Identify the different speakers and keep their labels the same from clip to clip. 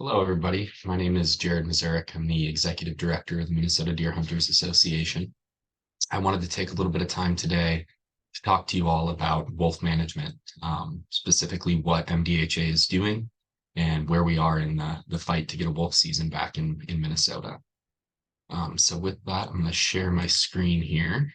Speaker 1: Hello, everybody. My name is Jared Mazurek. I'm the Executive Director of the Minnesota Deer Hunters Association. I wanted to take a little bit of time today to talk to you all about wolf management, specifically what MDHA is doing and where we are in the fight to get a wolf season back in Minnesota. So with that, I'm going to share my screen here.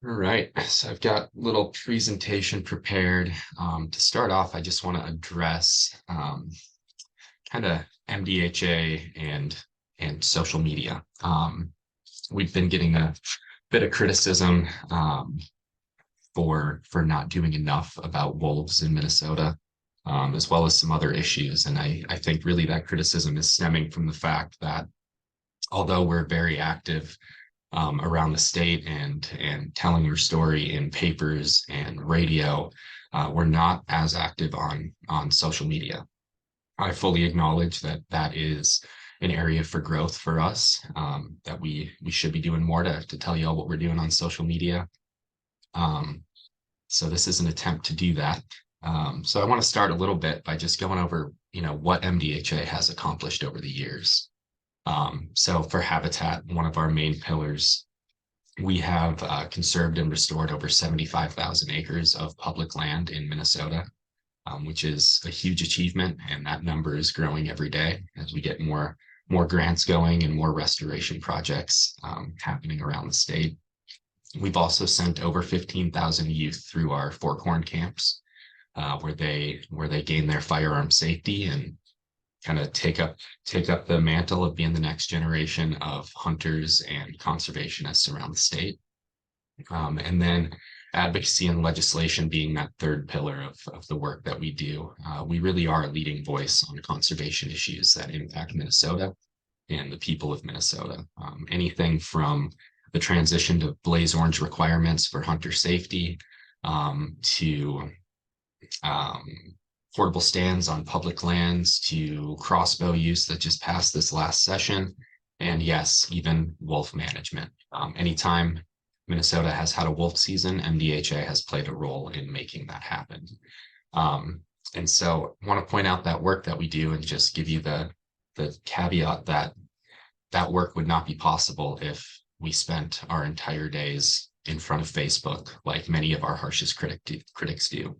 Speaker 1: All right, so I've got a little presentation prepared. To start off, I just want to address kind of MDHA and social media. We've been getting a bit of criticism for not doing enough about wolves in Minnesota, as well as some other issues. And I think really that criticism is stemming from the fact that although we're very active around the state and telling your story in papers and radio, we're not as active on social media. I fully acknowledge that that is an area for growth for us, that we should be doing more to tell you all what we're doing on social media. So this is an attempt to do that. So I want to start a little bit by just going over, what MDHA has accomplished over the years. So for habitat, one of our main pillars, we have conserved and restored over 75,000 acres of public land in Minnesota, which is a huge achievement, and that number is growing every day as we get more grants going and more restoration projects happening around the state. We've also sent over 15,000 youth through our Fork Horn camps, where they gain their firearm safety and kind of take up the mantle of being the next generation of hunters and conservationists around the state. And then advocacy and legislation being that third pillar of the work that we do. We really are a leading voice on conservation issues that impact Minnesota and the people of Minnesota. Anything from the transition to blaze orange requirements for hunter safety, to portable stands on public lands, to crossbow use that just passed this last session, and yes, even wolf management. Anytime Minnesota has had a wolf season, MDHA has played a role in making that happen. And so I want to point out that work that we do and just give you the caveat that that work would not be possible if we spent our entire days in front of Facebook, like many of our harshest critics do.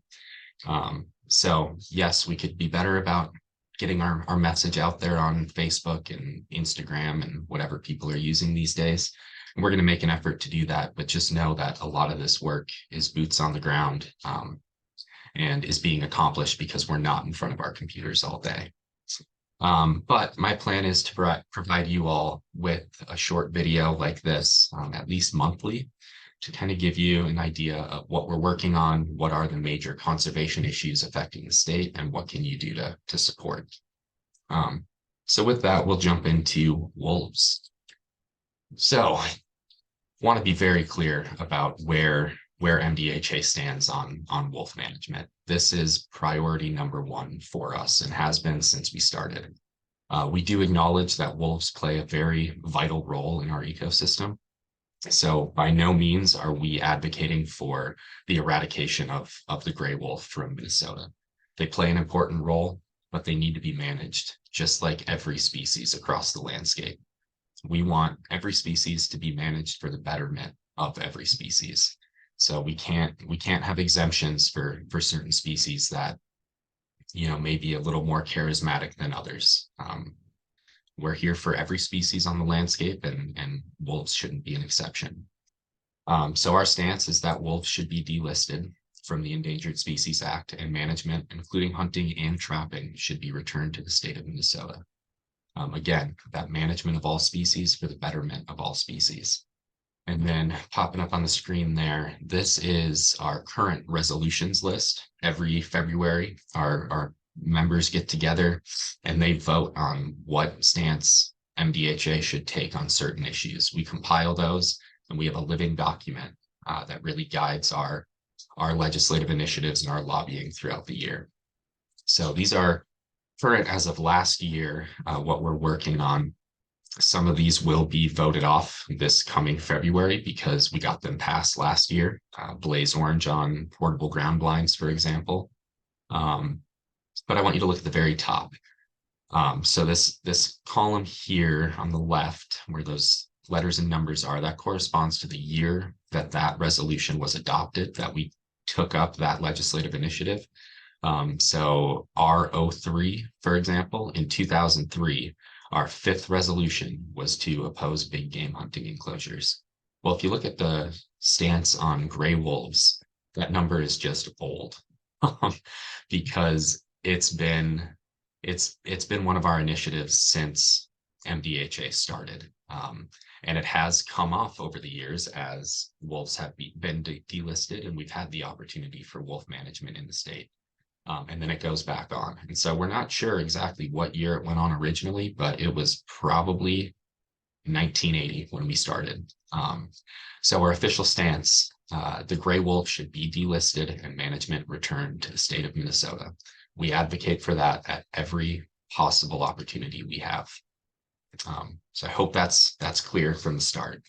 Speaker 1: So yes, we could be better about getting our message out there on Facebook and Instagram and whatever people are using these days. And we're going to make an effort to do that, but just know that a lot of this work is boots on the ground, and is being accomplished because we're not in front of our computers all day. But my plan is to provide you all with a short video like this, at least monthly, to kind of give you an idea of what we're working on, what are the major conservation issues affecting the state, and what can you do to support. So with that, we'll jump into wolves. So I want to be very clear about where MDHA stands on wolf management. This is priority number one for us and has been since we started. We do acknowledge that wolves play a very vital role in our ecosystem. So by no means are we advocating for the eradication of the gray wolf from Minnesota. They play an important role, but they need to be managed just like every species across the landscape. We want every species to be managed for the betterment of every species. So we can't have exemptions for certain species that, may be a little more charismatic than others. We're here for every species on the landscape, and wolves shouldn't be an exception. So our stance is that wolves should be delisted from the Endangered Species Act, and management, including hunting and trapping, should be returned to the state of Minnesota. Again, that management of all species for the betterment of all species. And then popping up on the screen there, this is our current resolutions list. Every February, our members get together and they vote on what stance MDHA should take on certain issues. We compile those, and we have a living document that really guides our legislative initiatives and our lobbying throughout the year. So these are current as of last year, what we're working on. Some of these will be voted off this coming February because we got them passed last year. Blaze orange on portable ground blinds, for example. But I want you to look at the very top. So this column here on the left, where those letters and numbers are, that corresponds to the year that that resolution was adopted, that we took up that legislative initiative. So R03, for example, in 2003, our fifth resolution was to oppose big game hunting enclosures. Well, if you look at the stance on gray wolves, that number is just old because it's been one of our initiatives since MDHA started. And it has come off over the years as wolves have been delisted, and we've had the opportunity for wolf management in the state. And then it goes back on. And so we're not sure exactly what year it went on originally, but it was probably 1980 when we started. So our official stance, the gray wolf should be delisted and management returned to the state of Minnesota. We advocate for that at every possible opportunity we have. So I hope that's clear from the start.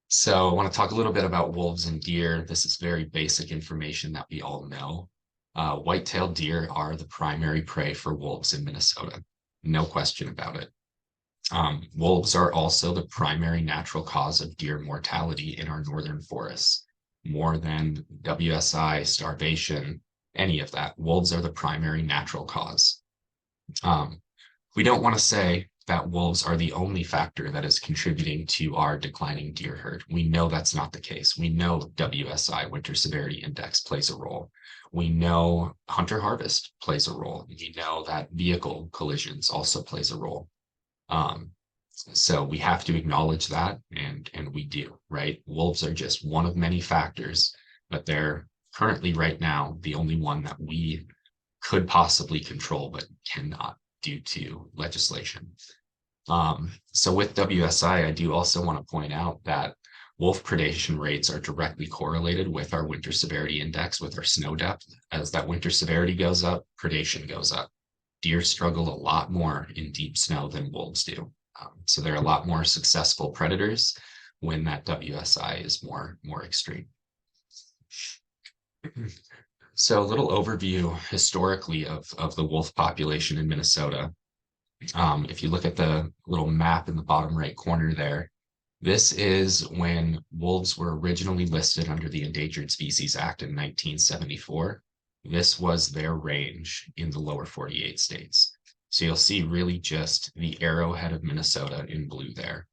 Speaker 1: So I want to talk a little bit about wolves and deer. This is very basic information that we all know. White-tailed deer are the primary prey for wolves in Minnesota. No question about it. Wolves are also the primary natural cause of deer mortality in our northern forests. More than WSI, starvation, any of that. Wolves are the primary natural cause. We don't want to say that wolves are the only factor that is contributing to our declining deer herd. We know that's not the case. We know WSI, Winter Severity Index, plays a role. We know hunter harvest plays a role. We know that vehicle collisions also plays a role. So we have to acknowledge that, and we do, right? Wolves are just one of many factors, but they're currently right now the only one that we could possibly control but cannot due to legislation. So with WSI, I do also want to point out that wolf predation rates are directly correlated with our winter severity index, with our snow depth. As that winter severity goes up, predation goes up. Deer struggle a lot more in deep snow than wolves do. So they're a lot more successful predators when that WSI is more extreme. So a little overview historically of the wolf population in Minnesota. If you look at the little map in the bottom right corner there, this is when wolves were originally listed under the Endangered Species Act in 1974. This was their range in the lower 48 states. So you'll see really just the arrowhead of Minnesota in blue there.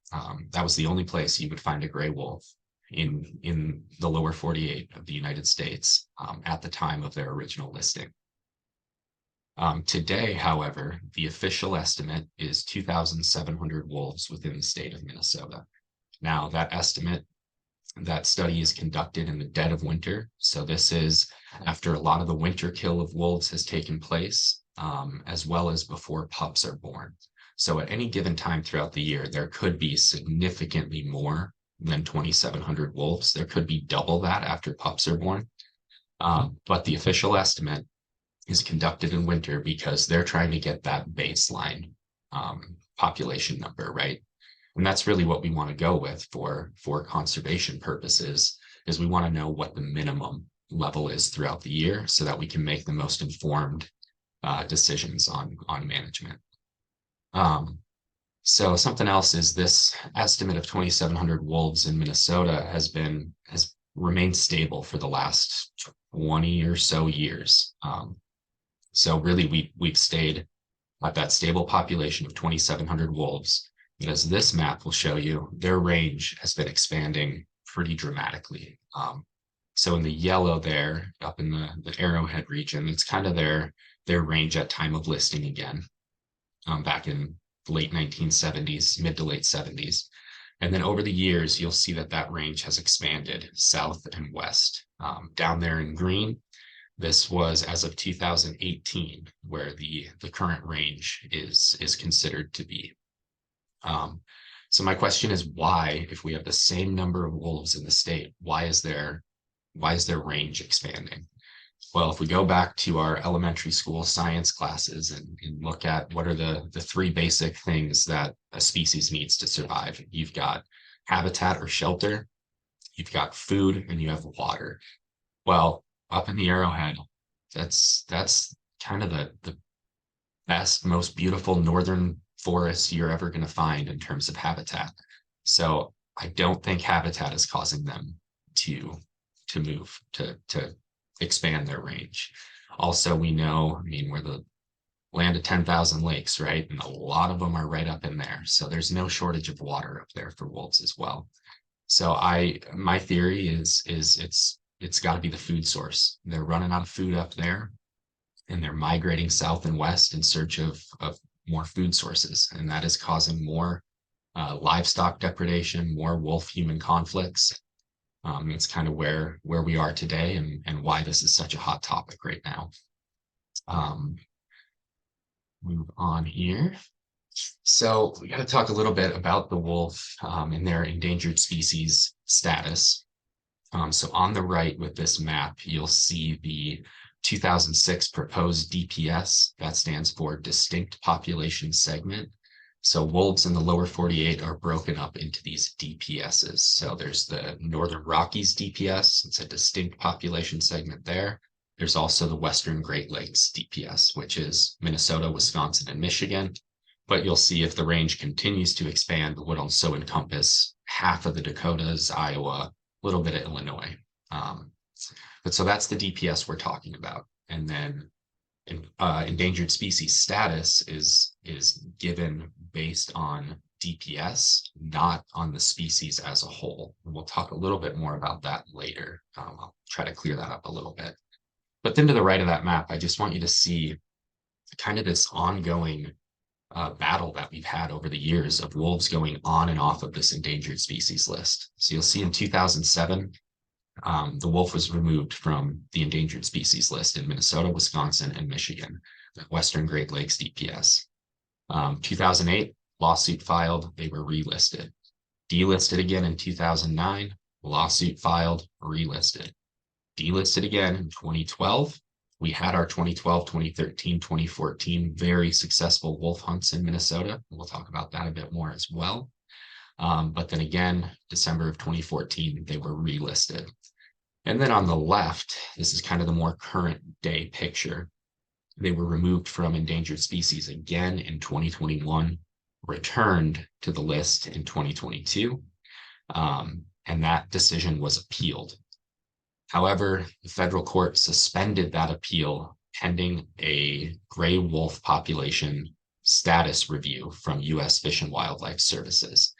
Speaker 1: That was the only place you would find a gray wolf in the lower 48 of the United States at the time of their original listing. Today, however, the official estimate is 2,700 wolves within the state of Minnesota. Now, that estimate, that study is conducted in the dead of winter. So this is after a lot of the winter kill of wolves has taken place, as well as before pups are born. So at any given time throughout the year, there could be significantly more than 2,700 wolves. There could be double that after pups are born. But the official estimate is conducted in winter because they're trying to get that baseline population number, right? And that's really what we want to go with for conservation purposes, is we want to know what the minimum level is throughout the year so that we can make the most informed decisions on management. So something else is this estimate of 2,700 wolves in Minnesota has remained stable for the last 20 or so years. So really we've stayed at that stable population of 2,700 wolves. And as this map will show you, their range has been expanding pretty dramatically. So in the yellow there, up in the arrowhead region, it's kind of their range at time of listing again, back in the late 1970s, mid to late 70s. And then over the years, you'll see that range has expanded south and west. Down there in green, this was as of 2018, where the current range is considered to be. So my question is, why, if we have the same number of wolves in the state, why is their range expanding? Well, if we go back to our elementary school science classes and look at what are the three basic things that a species needs to survive, you've got habitat or shelter, you've got food, and you have water. Well, up in the Arrowhead, that's kind of the best, most beautiful northern forest you're ever going to find in terms of habitat. So I don't think habitat is causing them to move to expand their range. Also, we know, I mean, we're the land of 10,000 lakes, right? And a lot of them are right up in there. So there's no shortage of water up there for wolves as well. So my theory is it's got to be the food source. They're running out of food up there, and they're migrating south and west in search of more food sources, and that is causing more livestock depredation, more wolf-human conflicts. It's kind of where we are today, and why this is such a hot topic right now. Move on here. So we got to talk a little bit about the wolf and their endangered species status. So on the right with this map, you'll see the 2006 proposed DPS. That stands for Distinct Population Segment. So wolves in the lower 48 are broken up into these DPSs. So there's the Northern Rockies DPS. It's a distinct population segment there. There's also the Western Great Lakes DPS, which is Minnesota, Wisconsin, and Michigan. But you'll see if the range continues to expand, it would also encompass half of the Dakotas, Iowa, a little bit of Illinois. But so that's the DPS we're talking about. And then endangered species status is given based on DPS, not on the species as a whole. And we'll talk a little bit more about that later. I'll try to clear that up a little bit. But then to the right of that map, I just want you to see kind of this ongoing battle that we've had over the years of wolves going on and off of this endangered species list. So you'll see in 2007, the wolf was removed from the endangered species list in Minnesota, Wisconsin, and Michigan, the Western Great Lakes DPS. 2008, lawsuit filed, they were relisted. Delisted again in 2009, lawsuit filed, relisted. Delisted again in 2012. We had our 2012, 2013, 2014 very successful wolf hunts in Minnesota. We'll talk about that a bit more as well. But then again, December of 2014, they were relisted. And then on the left, this is kind of the more current day picture. They were removed from endangered species again in 2021, returned to the list in 2022, and that decision was appealed. However, the federal court suspended that appeal pending a gray wolf population status review from U.S. Fish and Wildlife Services.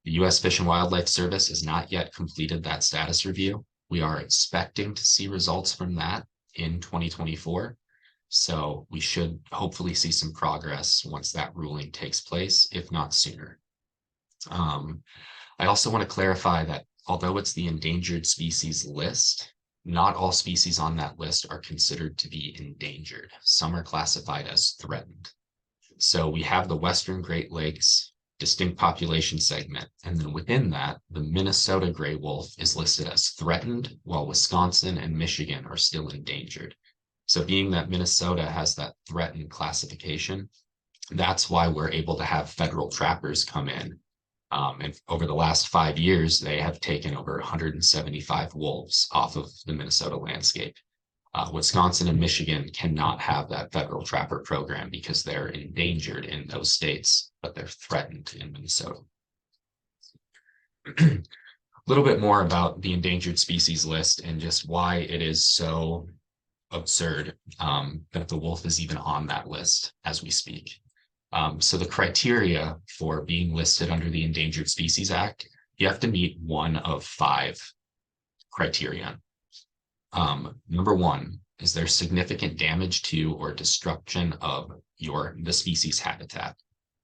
Speaker 1: The U.S. Fish and Wildlife Service has not yet completed that status review. We are expecting to see results from that in 2024. So we should hopefully see some progress once that ruling takes place, if not sooner. I also want to clarify that although it's the endangered species list, not all species on that list are considered to be endangered. Some are classified as threatened. So we have the Western Great Lakes distinct population segment, and then within that, the Minnesota gray wolf is listed as threatened, while Wisconsin and Michigan are still endangered. So being that Minnesota has that threatened classification, that's why we're able to have federal trappers come in. And over the last 5 years, they have taken over 175 wolves off of the Minnesota landscape. Wisconsin and Michigan cannot have that federal trapper program because they're endangered in those states, but they're threatened in Minnesota. A little bit more about the endangered species list and just why it is so absurd that the wolf is even on that list as we speak. So the criteria for being listed under the Endangered Species Act, you have to meet one of 5 criteria. Number 1, is there significant damage to or destruction of the species habitat?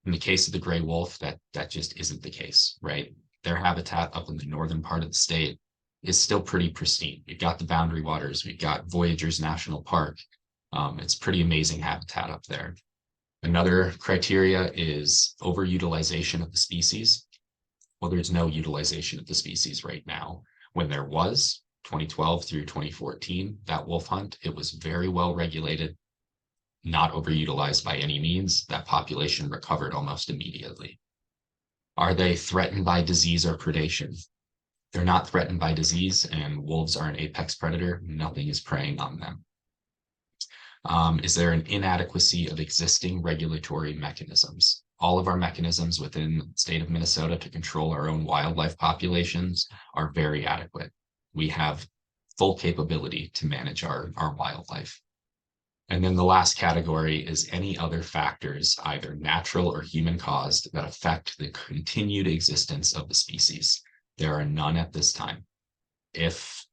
Speaker 1: In the case of the gray wolf, that just isn't the case, right? Their habitat up in the northern part of the state is still pretty pristine. We've got the boundary waters, we've got Voyageurs National Park. It's pretty amazing habitat up there. Another criteria is overutilization of the species. Well, there's no utilization of the species right now. When there was, 2012 through 2014, that wolf hunt, it was very well regulated, not overutilized by any means. That population recovered almost immediately. Are they threatened by disease or predation? They're not threatened by disease, and wolves are an apex predator. Nothing is preying on them. Is there an inadequacy of existing regulatory mechanisms? All of our mechanisms within the state of Minnesota to control our own wildlife populations are very adequate. We have full capability to manage our wildlife. And then the last category is any other factors, either natural or human caused, that affect the continued existence of the species. There are none at this time. If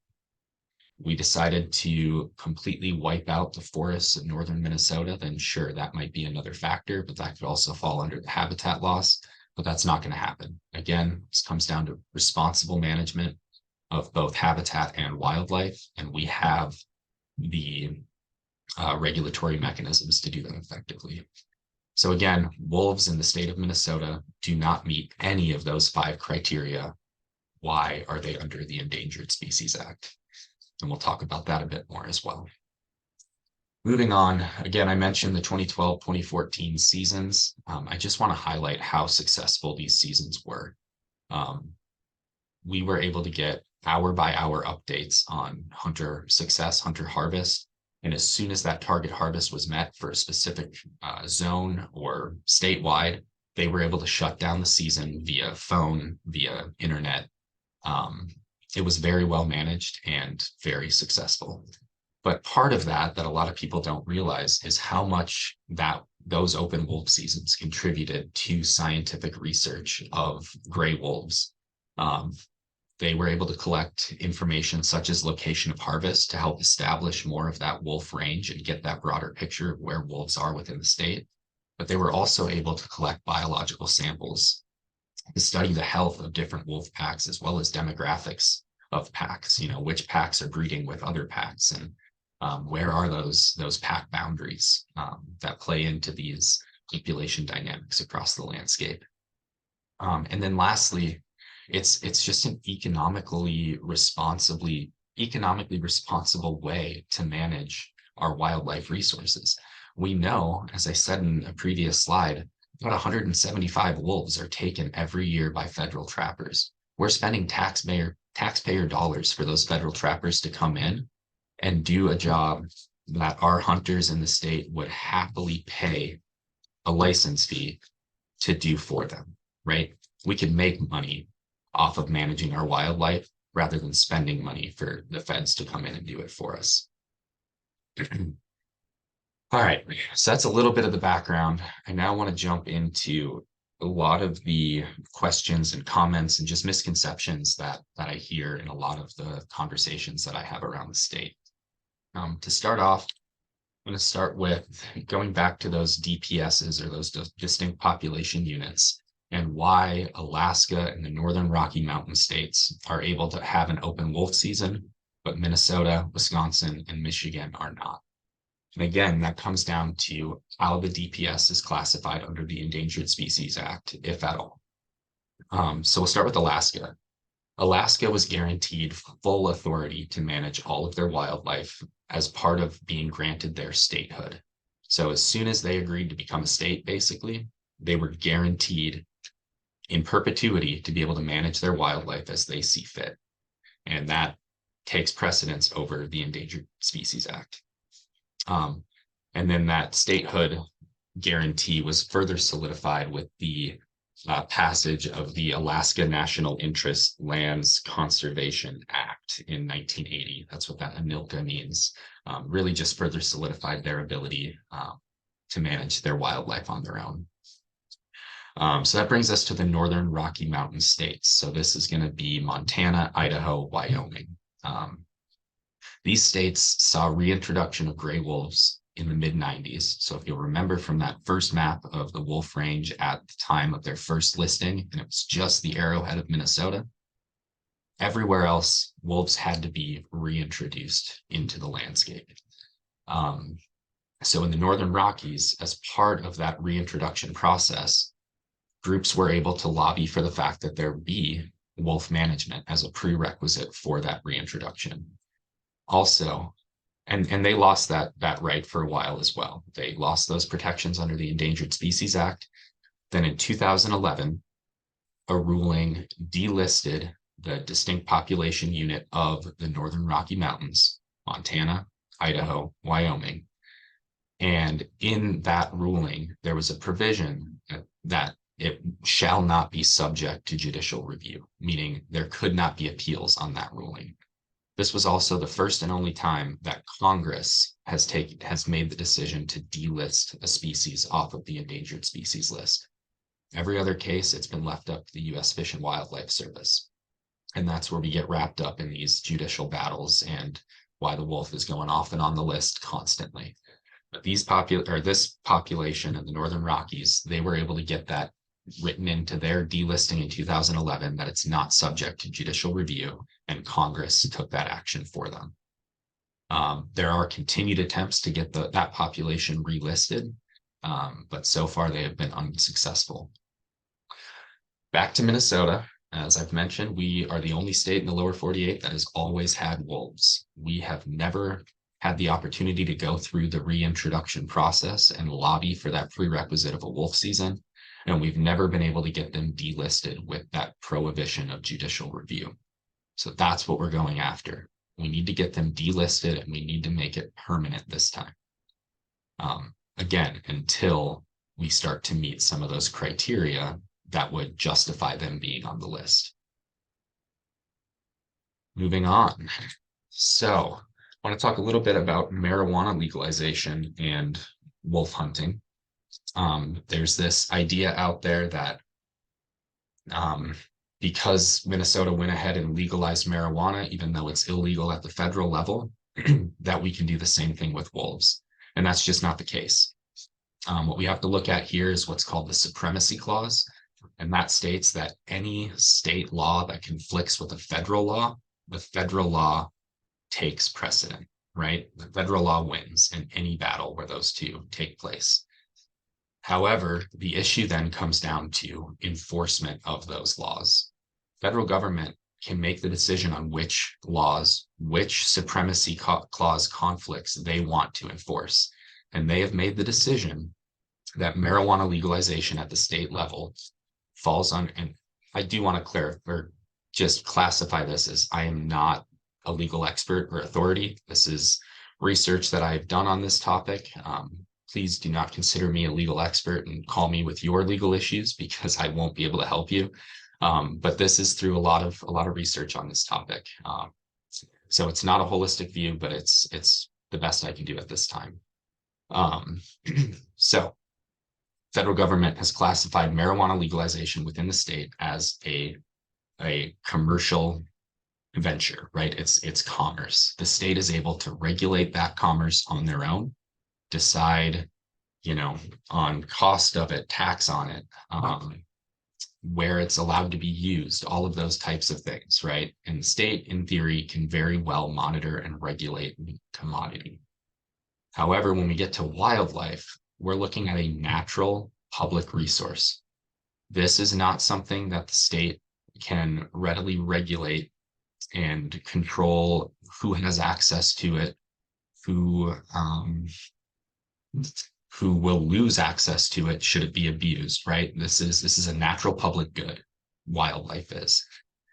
Speaker 1: we decided to completely wipe out the forests of northern Minnesota, then sure, that might be another factor, but that could also fall under the habitat loss, but that's not going to happen. Again, this comes down to responsible management of both habitat and wildlife, and we have the regulatory mechanisms to do that effectively. So again, wolves in the state of Minnesota do not meet any of those 5 criteria. Why are they under the Endangered Species Act? And we'll talk about that a bit more as well. Moving on, again, I mentioned the 2012-2014 seasons. I just want to highlight how successful these seasons were. We were able to get hour-by-hour updates on hunter success, hunter harvest, and as soon as that target harvest was met for a specific zone or statewide, they were able to shut down the season via phone, via internet. It was very well managed and very successful. But part of that a lot of people don't realize is how much those open wolf seasons contributed to scientific research of gray wolves. They were able to collect information such as location of harvest to help establish more of that wolf range and get that broader picture of where wolves are within the state. But they were also able to collect biological samples to study the health of different wolf packs as well as demographics of packs, which packs are breeding with other packs and where are those pack boundaries that play into these population dynamics across the landscape. And then lastly, it's just an economically responsible way to manage our wildlife resources. We know, as I said in a previous slide, about 175 wolves are taken every year by federal trappers. We're spending taxpayer dollars for those federal trappers to come in and do a job that our hunters in the state would happily pay a license fee to do for them, right? We can make money off of managing our wildlife rather than spending money for the feds to come in and do it for us. All right, so that's a little bit of the background. I now want to jump into a lot of the questions and comments and just misconceptions that I hear in a lot of the conversations that I have around the state. To start off, I'm going to start with going back to those DPSs or those distinct population units and why Alaska and the Northern Rocky Mountain states are able to have an open wolf season, but Minnesota, Wisconsin, and Michigan are not. And again, that comes down to how the DPS is classified under the Endangered Species Act, if at all. So we'll start with Alaska. Alaska was guaranteed full authority to manage all of their wildlife as part of being granted their statehood. So as soon as they agreed to become a state, basically, they were guaranteed in perpetuity to be able to manage their wildlife as they see fit. And that takes precedence over the Endangered Species Act. And then that statehood guarantee was further solidified with the passage of the Alaska National Interest Lands Conservation Act in 1980. That's what that ANILCA means. Really just further solidified their ability to manage their wildlife on their own. So that brings us to the Northern Rocky Mountain states. So this is going to be Montana, Idaho, Wyoming. These states saw reintroduction of gray wolves in the mid-90s. So if you'll remember from that first map of the wolf range at the time of their first listing, and it was just the arrowhead of Minnesota, everywhere else, wolves had to be reintroduced into the landscape. So in the Northern Rockies, as part of that reintroduction process, groups were able to lobby for the fact that there be wolf management as a prerequisite for that reintroduction. Also, and they lost that right for a while as well. They lost those protections under the Endangered Species Act. Then in 2011, a ruling delisted the distinct population unit of the Northern Rocky Mountains, Montana, Idaho, Wyoming. And in that ruling, there was a provision that it shall not be subject to judicial review, meaning there could not be appeals on that ruling. This was also the first and only time that Congress has made the decision to delist a species off of the endangered species list. Every other case, it's been left up to the U.S. Fish and Wildlife Service. And that's where we get wrapped up in these judicial battles and why the wolf is going off and on the list constantly. But this population in the Northern Rockies, they were able to get that written into their delisting in 2011 that it's not subject to judicial review, and Congress took that action for them. There are continued attempts to get that population relisted, but so far they have been unsuccessful. Back to Minnesota, as I've mentioned, we are the only state in the lower 48 that has always had wolves. We have never had the opportunity to go through the reintroduction process and lobby for that prerequisite of a wolf season. And we've never been able to get them delisted with that prohibition of judicial review. So that's what we're going after. We need to get them delisted, and we need to make it permanent this time. Again, until we start to meet some of those criteria that would justify them being on the list. Moving on. So I want to talk a little bit about marijuana legalization and wolf hunting. There's this idea out there that because Minnesota went ahead and legalized marijuana, even though it's illegal at the federal level, that we can do the same thing with wolves. And that's just not the case. What we have to look at here is what's called the Supremacy Clause. And that states that any state law that conflicts with the federal law takes precedent, right? The federal law wins in any battle where those two take place. However, the issue then comes down to enforcement of those laws. Federal government can make the decision on which laws, which supremacy clause conflicts they want to enforce. And they have made the decision that marijuana legalization at the state level falls on, and I do want to clarify or just classify this as I am not a legal expert or authority. This is research that I've done on this topic. Please do not consider me a legal expert and call me with your legal issues, because I won't be able to help you. But this is through a lot of research on this topic. So it's not a holistic view, but it's the best I can do at this time. So federal government has classified marijuana legalization within the state as a commercial venture, right? It's commerce. The state is able to regulate that commerce on their own, decide, on cost of it, tax on it, where it's allowed to be used, all of those types of things, right? And the state, in theory, can very well monitor and regulate the commodity. However, when we get to wildlife, we're looking at a natural public resource. This is not something that the state can readily regulate and control who has access to it, who will lose access to it should it be abused, right? This is a natural public good, wildlife is.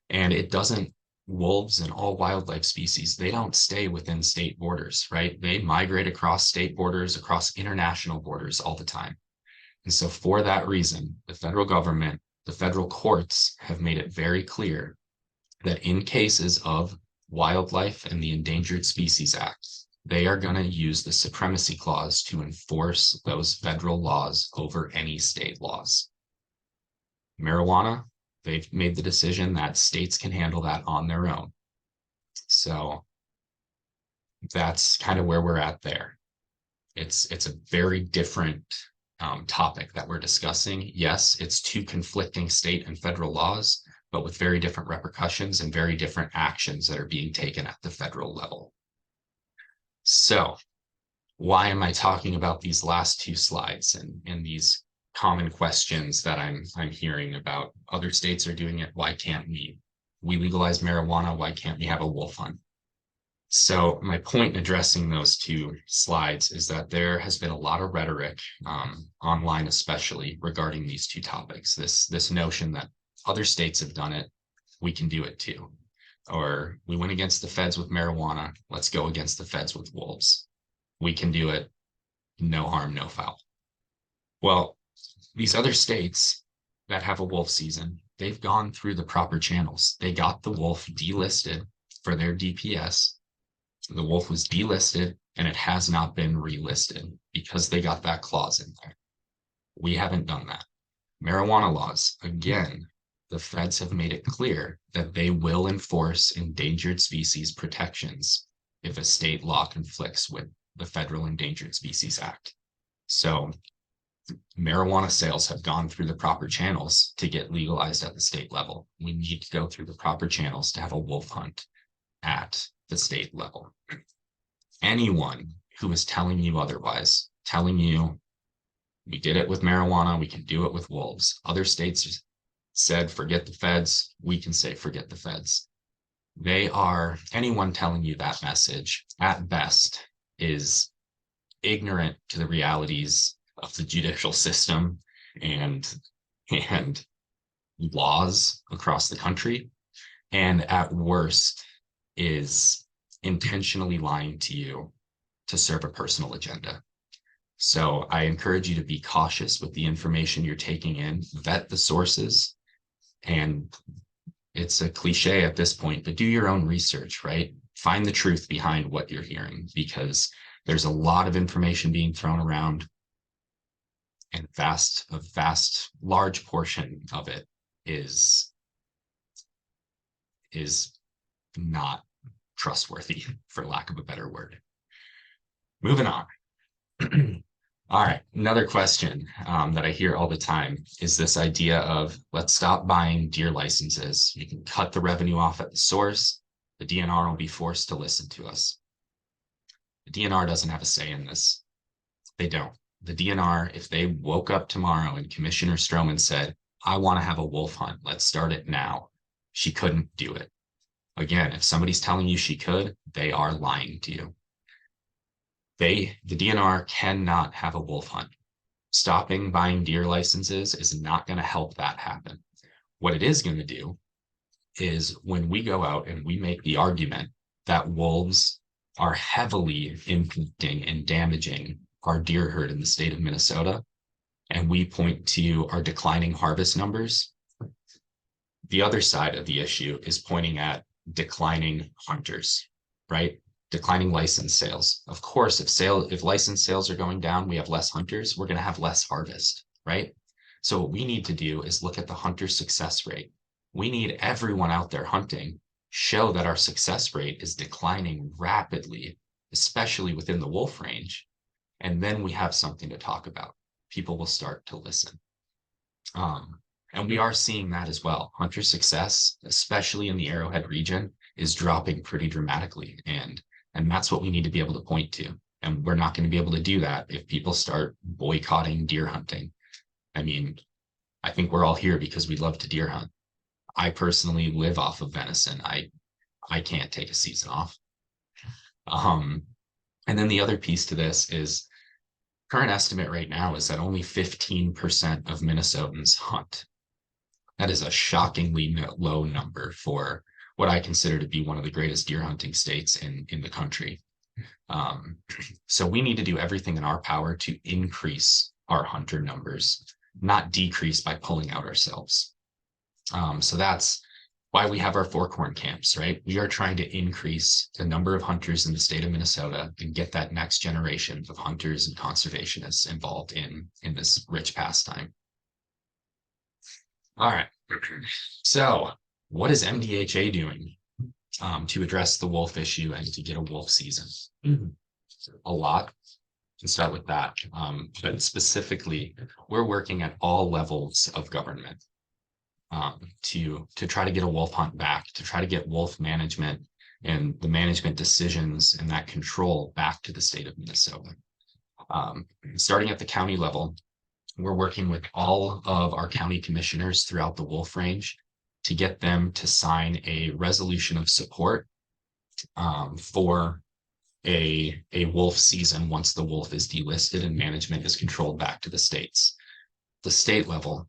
Speaker 1: And it doesn't, wolves and all wildlife species, they don't stay within state borders, right? They migrate across state borders, across international borders all the time. And so for that reason, the federal government, the federal courts have made it very clear that in cases of wildlife and the Endangered Species Act, they are going to use the Supremacy Clause to enforce those federal laws over any state laws. Marijuana, they've made the decision that states can handle that on their own. So that's kind of where we're at there. It's a very different topic that we're discussing. Yes, it's two conflicting state and federal laws, but with very different repercussions and very different actions that are being taken at the federal level. So why am I talking about these last two slides and these common questions that I'm hearing about? Other states are doing it, why can't we? We legalize marijuana. Why can't we have a wolf hunt? So my point in addressing those two slides is that there has been a lot of rhetoric online, especially regarding these two topics. This notion that other states have done it, we can do it too. Or we went against the feds with marijuana, let's go against the feds with wolves. We can do it, no harm, no foul. Well, these other states that have a wolf season, they've gone through the proper channels. They got the wolf delisted for their DPS. The wolf was delisted and it has not been relisted because they got that clause in there. We haven't done that. Marijuana laws, again, the feds have made it clear that they will enforce endangered species protections if a state law conflicts with the Federal Endangered Species Act. So marijuana sales have gone through the proper channels to get legalized at the state level. We need to go through the proper channels to have a wolf hunt at the state level. Anyone who is telling you otherwise, telling you we did it with marijuana, we can do it with wolves. Other states said, forget the feds. We can say, forget the feds. Anyone telling you that message at best is ignorant to the realities of the judicial system and laws across the country. And at worst is intentionally lying to you to serve a personal agenda. So I encourage you to be cautious with the information you're taking in, vet the sources, and it's a cliche at this point, but do your own research, right? Find the truth behind what you're hearing, because there's a lot of information being thrown around, and large portion of it is not trustworthy, for lack of a better word. Moving on. All right, another question that I hear all the time is this idea of, let's stop buying deer licenses. You can cut the revenue off at the source. The DNR will be forced to listen to us. The DNR doesn't have a say in this. They don't. The DNR, if they woke up tomorrow and Commissioner Stroman said, I want to have a wolf hunt, let's start it now, she couldn't do it. Again, if somebody's telling you she could, they are lying to you. The DNR cannot have a wolf hunt. Stopping buying deer licenses is not going to help that happen. What it is going to do is, when we go out and we make the argument that wolves are heavily impacting and damaging our deer herd in the state of Minnesota, and we point to our declining harvest numbers, the other side of the issue is pointing at declining hunters, right? Declining license sales. Of course, if license sales are going down, we have less hunters, we're going to have less harvest, right? So what we need to do is look at the hunter success rate. We need everyone out there hunting show that our success rate is declining rapidly, especially within the wolf range. And then we have something to talk about. People will start to listen. And we are seeing that as well. Hunter success, especially in the Arrowhead region, is dropping pretty dramatically. And that's what we need to be able to point to. And we're not going to be able to do that if people start boycotting deer hunting. I mean, I think we're all here because we love to deer hunt. I personally live off of venison. I can't take a season off. And then the other piece to this is, current estimate right now is that only 15% of Minnesotans hunt. That is a shockingly low number for what I consider to be one of the greatest deer hunting states in the country. So we need to do everything in our power to increase our hunter numbers, not decrease by pulling out ourselves. So that's why we have our fork-horn camps, right? We are trying to increase the number of hunters in the state of Minnesota and get that next generation of hunters and conservationists involved in this rich pastime. All right. So what is MDHA doing to address the wolf issue and to get a wolf season? A lot. Let's start with that. But specifically, we're working at all levels of government to try to get a wolf hunt back, to try to get wolf management and the management decisions and that control back to the state of Minnesota. Starting at the county level, we're working with all of our county commissioners throughout the wolf range to get them to sign a resolution of support for a wolf season once the wolf is delisted and management is controlled back to the states. The state level,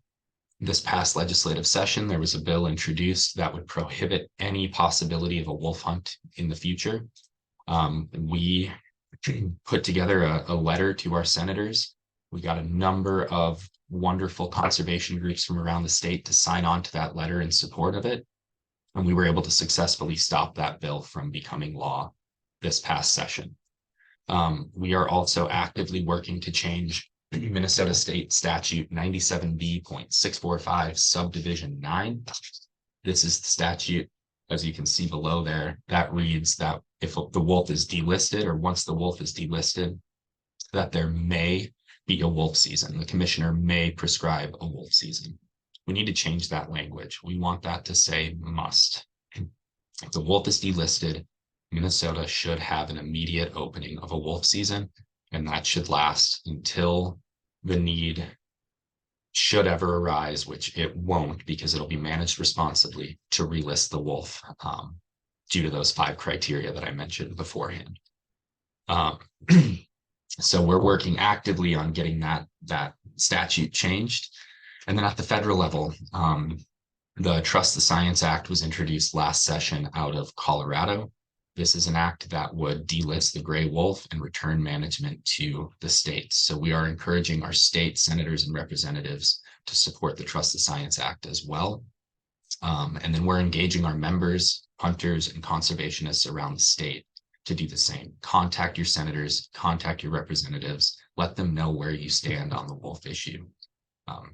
Speaker 1: this past legislative session, there was a bill introduced that would prohibit any possibility of a wolf hunt in the future. We put together a letter to our senators. We got a number of wonderful conservation groups from around the state to sign on to that letter in support of it. And we were able to successfully stop that bill from becoming law this past session. We are also actively working to change Minnesota State Statute 97B.645 subdivision 9. This is the statute, as you can see below there, that reads that if the wolf is delisted, or once the wolf is delisted, that there may be a wolf season. The commissioner may prescribe a wolf season. We need to change that language. We want that to say must. If the wolf is delisted, Minnesota should have an immediate opening of a wolf season, and that should last until the need should ever arise, which it won't because it'll be managed responsibly, to relist the wolf due to those 5 criteria that I mentioned beforehand. So we're working actively on getting that statute changed. And then at the federal level, the Trust the Science Act was introduced last session out of Colorado. This is an act that would delist the gray wolf and return management to the states. So we are encouraging our state senators and representatives to support the Trust the Science Act as well. And then we're engaging our members, hunters, and conservationists around the state to do the same. Contact your senators, contact your representatives, let them know where you stand on the wolf issue.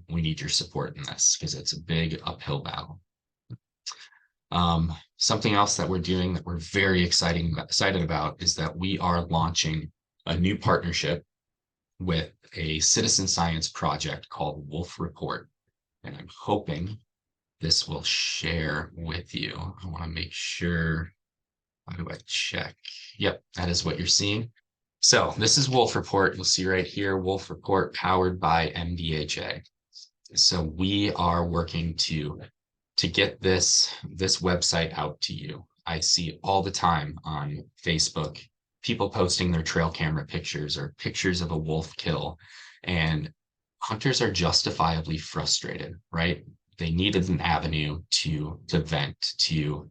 Speaker 1: We need your support in this because it's a big uphill battle. Something else that we're doing that we're very excited about is that we are launching a new partnership with a citizen science project called Wolf Report. And I'm hoping this will share with you. I want to make sure. How do I check? Yep, that is what you're seeing. So this is Wolf Report. You'll see right here, Wolf Report powered by MDHA. So we are working to get this website out to you. I see all the time on Facebook, people posting their trail camera pictures or pictures of a wolf kill. And hunters are justifiably frustrated, right? They needed an avenue to vent, to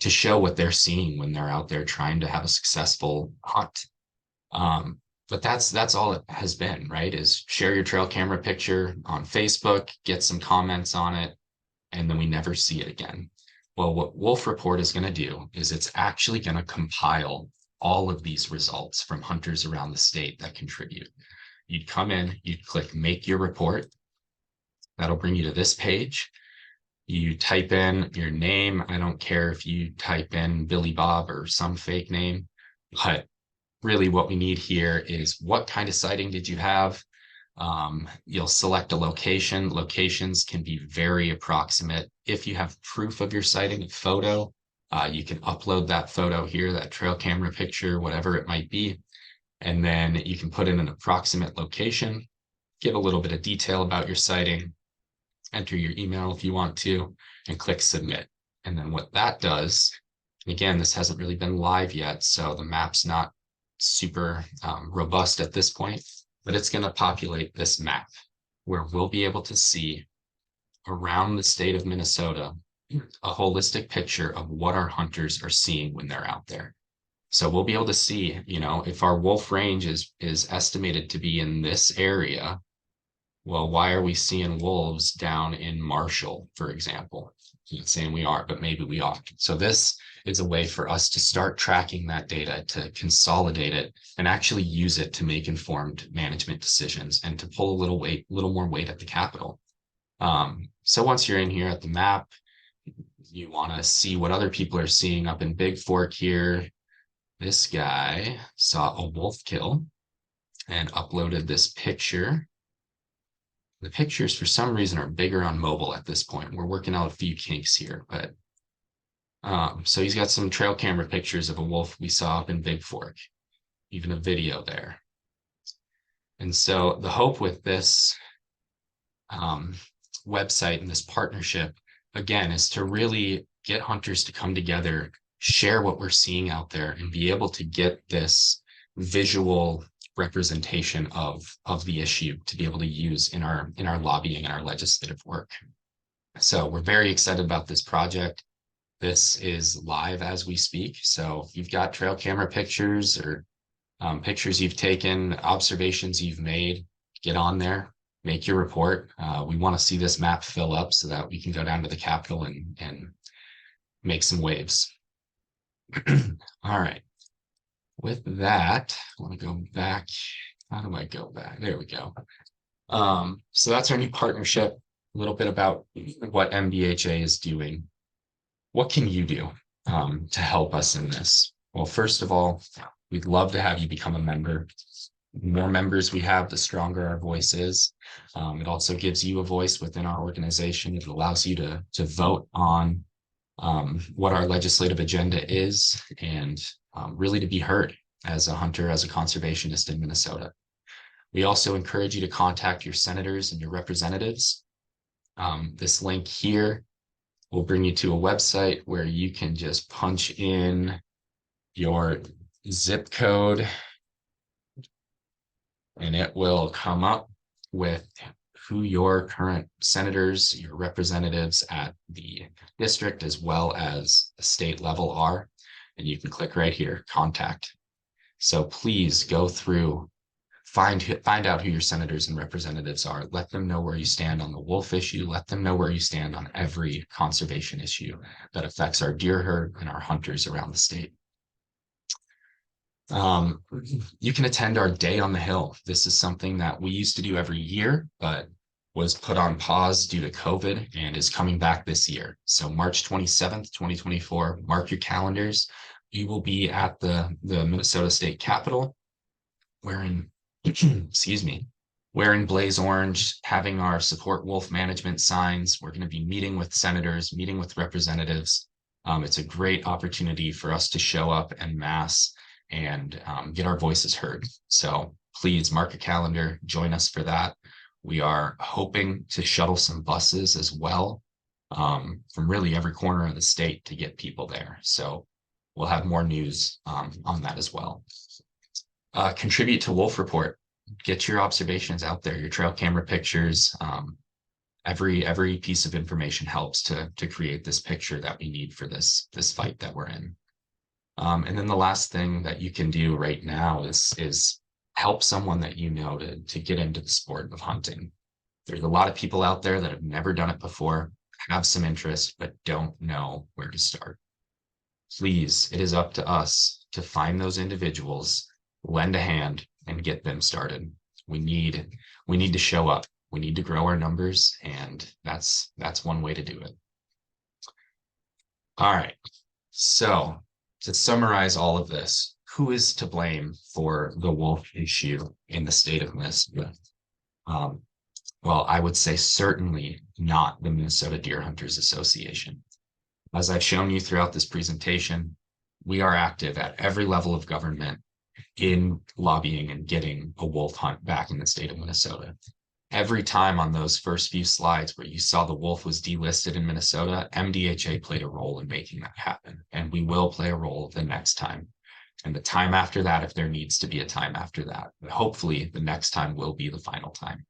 Speaker 1: show what they're seeing when they're out there trying to have a successful hunt. But that's all it has been, right? Is share your trail camera picture on Facebook, get some comments on it, and then we never see it again. Well, what Wolf Report is going to do is it's actually going to compile all of these results from hunters around the state that contribute. You'd come in, you'd click Make Your Report. That'll bring you to this page. You type in your name. I don't care if you type in Billy Bob or some fake name, but really what we need here is what kind of sighting did you have? You'll select a location. Locations can be very approximate. If you have proof of your sighting, a photo, you can upload that photo here, that trail camera picture, whatever it might be. And then you can put in an approximate location, give a little bit of detail about your sighting, enter your email if you want to, and click Submit. And then what that does, again, this hasn't really been live yet, so the map's not super robust at this point, but it's going to populate this map where we'll be able to see around the state of Minnesota a holistic picture of what our hunters are seeing when they're out there. So we'll be able to see, if our wolf range is estimated to be in this area, well, why are we seeing wolves down in Marshall, for example? I'm not saying we are, but maybe we are. So this is a way for us to start tracking that data, to consolidate it, and actually use it to make informed management decisions and to pull a little more weight at the Capitol. So once you're in here at the map, you want to see what other people are seeing up in Big Fork here. This guy saw a wolf kill and uploaded this picture. The pictures, for some reason, are bigger on mobile at this point. We're working out a few kinks here, but so he's got some trail camera pictures of a wolf we saw up in Big Fork, even a video there. And so the hope with this website and this partnership again, is to really get hunters to come together, share what we're seeing out there, and be able to get this visual representation of the issue to be able to use in our lobbying and our legislative work. So we're very excited about this project. This is live as we speak. So if you've got trail camera pictures or pictures you've taken, observations you've made, get on there, make your report. We want to see this map fill up so that we can go down to the Capitol and make some waves. All right. With that, I want to go back. How do I go back? There we go. So that's our new partnership. A little bit about what MDHA is doing. What can you do to help us in this? Well, first of all, we'd love to have you become a member. The more members we have, the stronger our voice is. It also gives you a voice within our organization. It allows you to vote on what our legislative agenda is and really to be heard as a hunter, as a conservationist in Minnesota. We also encourage you to contact your senators and your representatives. This link here will bring you to a website where you can just punch in your zip code and it will come up with who your current senators, your representatives at the district as well as the state level are. And you can click right here, contact. So please go through, find out who your senators and representatives are. Let them know where you stand on the wolf issue. Let them know where you stand on every conservation issue that affects our deer herd and our hunters around the state. You can attend our Day on the Hill. This is something that we used to do every year, but was put on pause due to COVID and is coming back this year. So March 27th, 2024, mark your calendars. We will be at the Minnesota State Capitol wearing, excuse me, wearing blaze orange, having our support wolf management signs. We're going to be meeting with senators, meeting with representatives. It's a great opportunity for us to show up en masse and get our voices heard. So please mark a calendar, join us for that. We are hoping to shuttle some buses as well from really every corner of the state to get people there. So we'll have more news on that as well. Contribute to Wolf Report. Get your observations out there, your trail camera pictures. Every piece of information helps to create this picture that we need for this fight that we're in. And then the last thing that you can do right now is help someone that you know to get into the sport of hunting. There's a lot of people out there that have never done it before, have some interest, but don't know where to start. Please, it is up to us to find those individuals, lend a hand, and get them started. We need to show up. We need to grow our numbers, and that's one way to do it. All right. So to summarize all of this, who is to blame for the wolf issue in the state of Minnesota? Well, I would say certainly not the Minnesota Deer Hunters Association. As I've shown you throughout this presentation, we are active at every level of government in lobbying and getting a wolf hunt back in the state of Minnesota. Every time on those first few slides where you saw the wolf was delisted in Minnesota, MDHA played a role in making that happen, and we will play a role the next time. And the time after that, if there needs to be a time after that, but hopefully the next time will be the final time.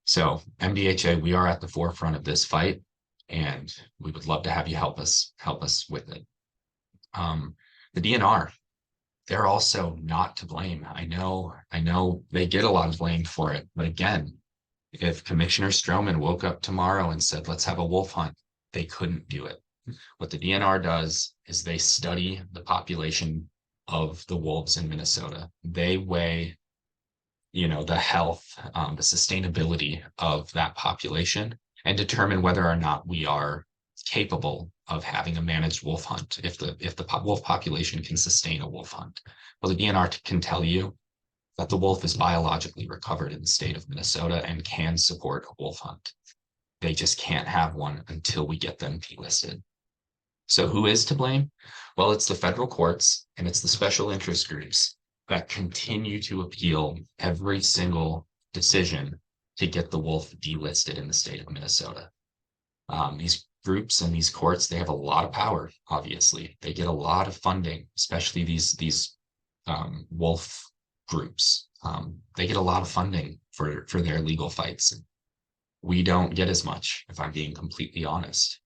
Speaker 1: So MDHA, we are at the forefront of this fight, and we would love to have you help us with it. The DNR, they're also not to blame. I know they get a lot of blame for it, but again, if Commissioner Stroman woke up tomorrow and said, let's have a wolf hunt, they couldn't do it. What the DNR does is they study the population of the wolves in Minnesota. They weigh, the health, the sustainability of that population and determine whether or not we are capable of having a managed wolf hunt, if the wolf population can sustain a wolf hunt. Well, the DNR can tell you that the wolf is biologically recovered in the state of Minnesota and can support a wolf hunt. They just can't have one until we get them delisted. So who is to blame? Well, it's the federal courts and it's the special interest groups that continue to appeal every single decision to get the wolf delisted in the state of Minnesota. These groups and these courts, they have a lot of power, obviously. They get a lot of funding, especially these wolf groups. They get a lot of funding for their legal fights. We don't get as much, if I'm being completely honest.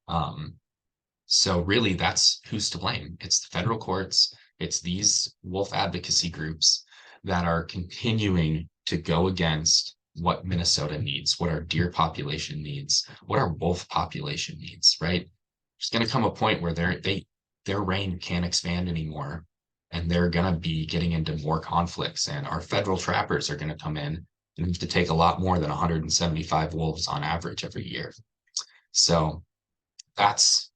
Speaker 1: So really, that's who's to blame. It's the federal courts. It's these wolf advocacy groups that are continuing to go against what Minnesota needs, what our deer population needs, what our wolf population needs, right? There's going to come a point where their reign can't expand anymore, and they're going to be getting into more conflicts, and our federal trappers are going to come in and have to take a lot more than 175 wolves on average every year. So that's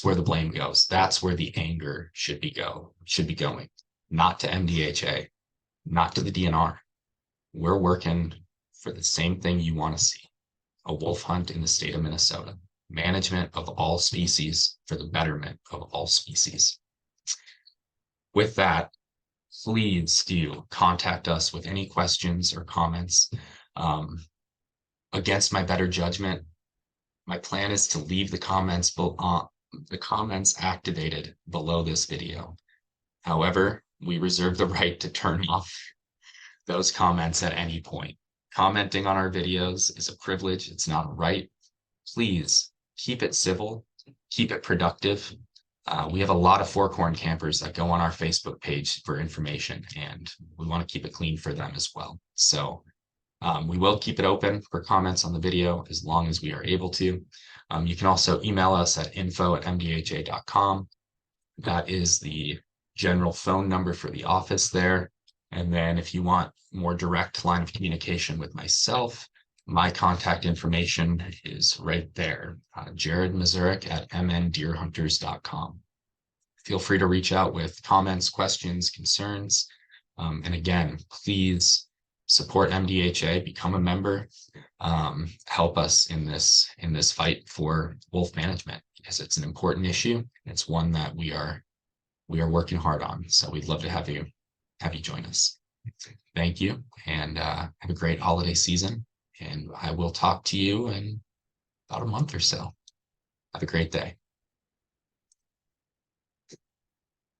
Speaker 1: where the blame goes. That's where the anger should be going, not to MDHA, not to the DNR. We're working for the same thing you want to see: a wolf hunt in the state of Minnesota, management of all species for the betterment of all species. With that, please do contact us with any questions or comments. Against my better judgment, my plan is to leave the comments activated below this video. However, we reserve the right to turn off those comments at any point. Commenting on our videos is a privilege. It's not a right. Please keep it civil, keep it productive. We have a lot of forkhorn campers that go on our Facebook page for information, and we want to keep it clean for them as well. So we will keep it open for comments on the video as long as we are able to. You can also email us at info@mdha.com. That is the general phone number for the office there. And then if you want more direct line of communication with myself, my contact information is right there, Jared Mazurek at mndeerhunters.com. Feel free to reach out with comments, questions, concerns. And again, please support MDHA, become a member, help us in this fight for wolf management, because it's an important issue. It's one that we are working hard on. So we'd love to have you join us. Thank you, and have a great holiday season. And I will talk to you in about a month or so. Have a great day.